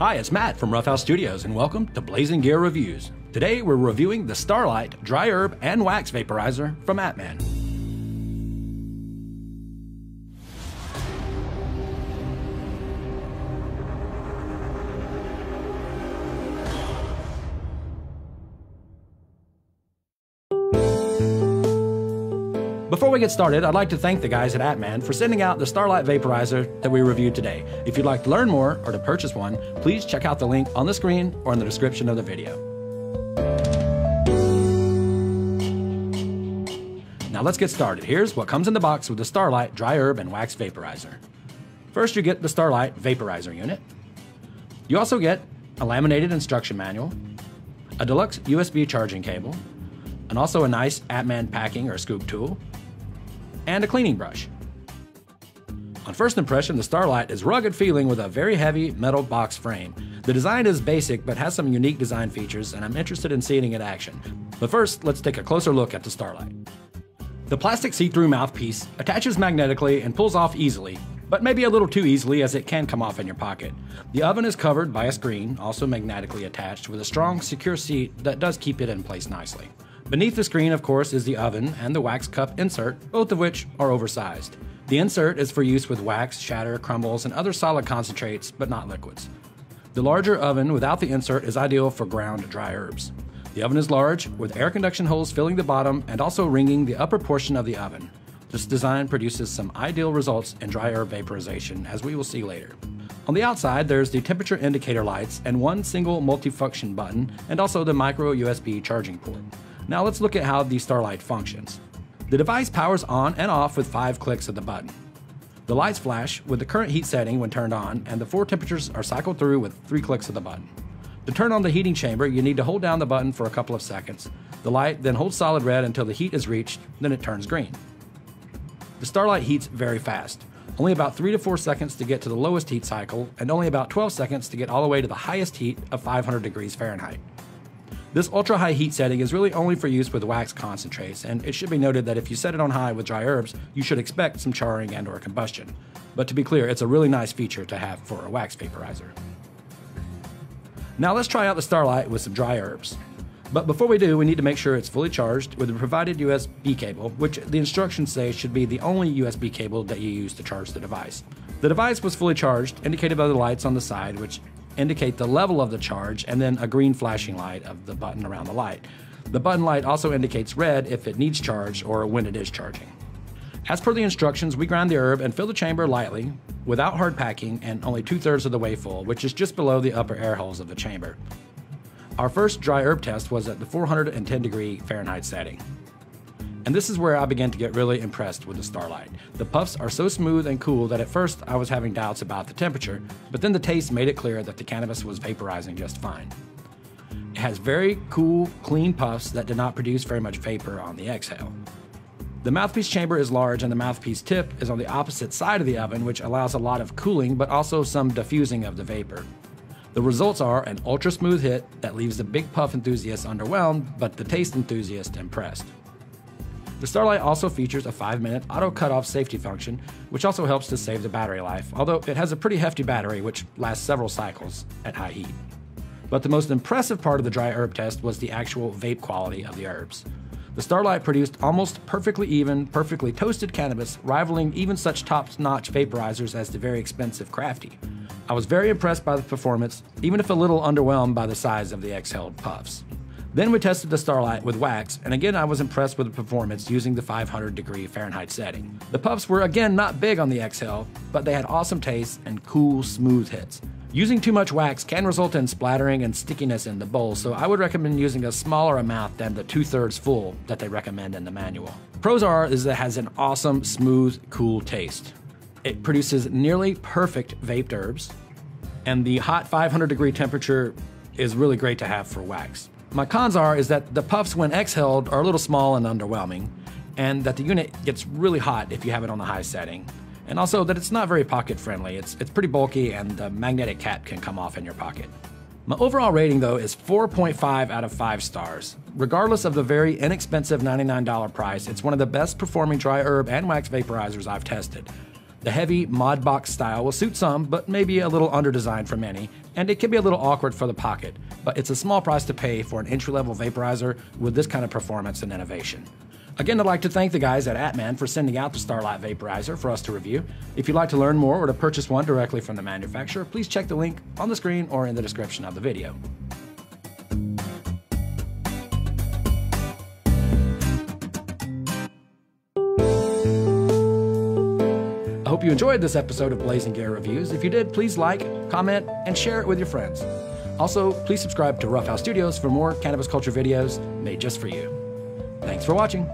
Hi, it's Matt from Rough House Studios, and welcome to Blazing Gear Reviews. Today we're reviewing the Starlight Dry Herb and Wax Vaporizer from ATMAN. Before we get started, I'd like to thank the guys at ATMAN for sending out the Starlight Vaporizer that we reviewed today. If you'd like to learn more or to purchase one, please check out the link on the screen or in the description of the video. Now let's get started. Here's what comes in the box with the Starlight Dry Herb and Wax Vaporizer. First, you get the Starlight Vaporizer unit. You also get a laminated instruction manual, a deluxe USB charging cable, and also a nice ATMAN packing or scoop tool, and a cleaning brush. On first impression, the Starlight is rugged feeling with a very heavy metal box frame. The design is basic but has some unique design features, and I'm interested in seeing it in action. But first, let's take a closer look at the Starlight. The plastic see-through mouthpiece attaches magnetically and pulls off easily, but maybe a little too easily as it can come off in your pocket. The oven is covered by a screen, also magnetically attached, with a strong, secure seat that does keep it in place nicely. Beneath the screen, of course, is the oven and the wax cup insert, both of which are oversized. The insert is for use with wax, shatter, crumbles, and other solid concentrates, but not liquids. The larger oven without the insert is ideal for ground dry herbs. The oven is large, with air conduction holes filling the bottom and also ringing the upper portion of the oven. This design produces some ideal results in dry herb vaporization, as we will see later. On the outside, there's the temperature indicator lights and one single multifunction button, and also the micro USB charging port. Now let's look at how the Starlight functions. The device powers on and off with 5 clicks of the button. The lights flash with the current heat setting when turned on, and the 4 temperatures are cycled through with 3 clicks of the button. To turn on the heating chamber, you need to hold down the button for a couple of seconds. The light then holds solid red until the heat is reached, then it turns green. The Starlight heats very fast, only about 3 to 4 seconds to get to the lowest heat cycle, and only about 12 seconds to get all the way to the highest heat of 500 degrees Fahrenheit. This ultra-high heat setting is really only for use with wax concentrates, and it should be noted that if you set it on high with dry herbs, you should expect some charring and/or combustion. But to be clear, it's a really nice feature to have for a wax vaporizer. Now let's try out the Starlight with some dry herbs. But before we do, we need to make sure it's fully charged with the provided USB cable, which the instructions say should be the only USB cable that you use to charge the device. The device was fully charged, indicated by the lights on the side, which indicate the level of the charge, and then a green flashing light of the button around the light. The button light also indicates red if it needs charge or when it is charging. As per the instructions, we grind the herb and fill the chamber lightly, without hard packing, and only 2/3 of the way full, which is just below the upper air holes of the chamber. Our first dry herb test was at the 410 degree Fahrenheit setting. And this is where I began to get really impressed with the Starlight. The puffs are so smooth and cool that at first I was having doubts about the temperature, but then the taste made it clear that the cannabis was vaporizing just fine. It has very cool, clean puffs that did not produce very much vapor on the exhale. The mouthpiece chamber is large, and the mouthpiece tip is on the opposite side of the oven, which allows a lot of cooling but also some diffusing of the vapor. The results are an ultra smooth hit that leaves the big puff enthusiast underwhelmed, but the taste enthusiast impressed. The Starlight also features a 5-minute auto cutoff safety function, which also helps to save the battery life, although it has a pretty hefty battery which lasts several cycles at high heat. But the most impressive part of the dry herb test was the actual vape quality of the herbs. The Starlight produced almost perfectly even, perfectly toasted cannabis, rivaling even such top-notch vaporizers as the very expensive Crafty. I was very impressed by the performance, even if a little underwhelmed by the size of the exhaled puffs. Then we tested the Starlight with wax, and again I was impressed with the performance using the 500 degree Fahrenheit setting. The puffs were again not big on the exhale, but they had awesome taste and cool, smooth hits. Using too much wax can result in splattering and stickiness in the bowl, so I would recommend using a smaller amount than the 2/3 full that they recommend in the manual. Pros is that it has an awesome, smooth, cool taste. It produces nearly perfect vaped herbs, and the hot 500 degree temperature is really great to have for wax. My cons is that the puffs when exhaled are a little small and underwhelming, and that the unit gets really hot if you have it on the high setting, and also that it's not very pocket friendly. It's pretty bulky, and the magnetic cap can come off in your pocket. My overall rating though is 4.5 out of 5 stars. Regardless of the very inexpensive $99 price, it's one of the best performing dry herb and wax vaporizers I've tested. The heavy mod box style will suit some, but maybe a little underdesigned for many, and it can be a little awkward for the pocket, but it's a small price to pay for an entry-level vaporizer with this kind of performance and innovation. Again, I'd like to thank the guys at ATMAN for sending out the Starlight Vaporizer for us to review. If you'd like to learn more or to purchase one directly from the manufacturer, please check the link on the screen or in the description of the video. I hope you enjoyed this episode of Blazing Gear Reviews. If you did, please like, comment, and share it with your friends. Also, please subscribe to Rough House Studios for more cannabis culture videos made just for you. Thanks for watching.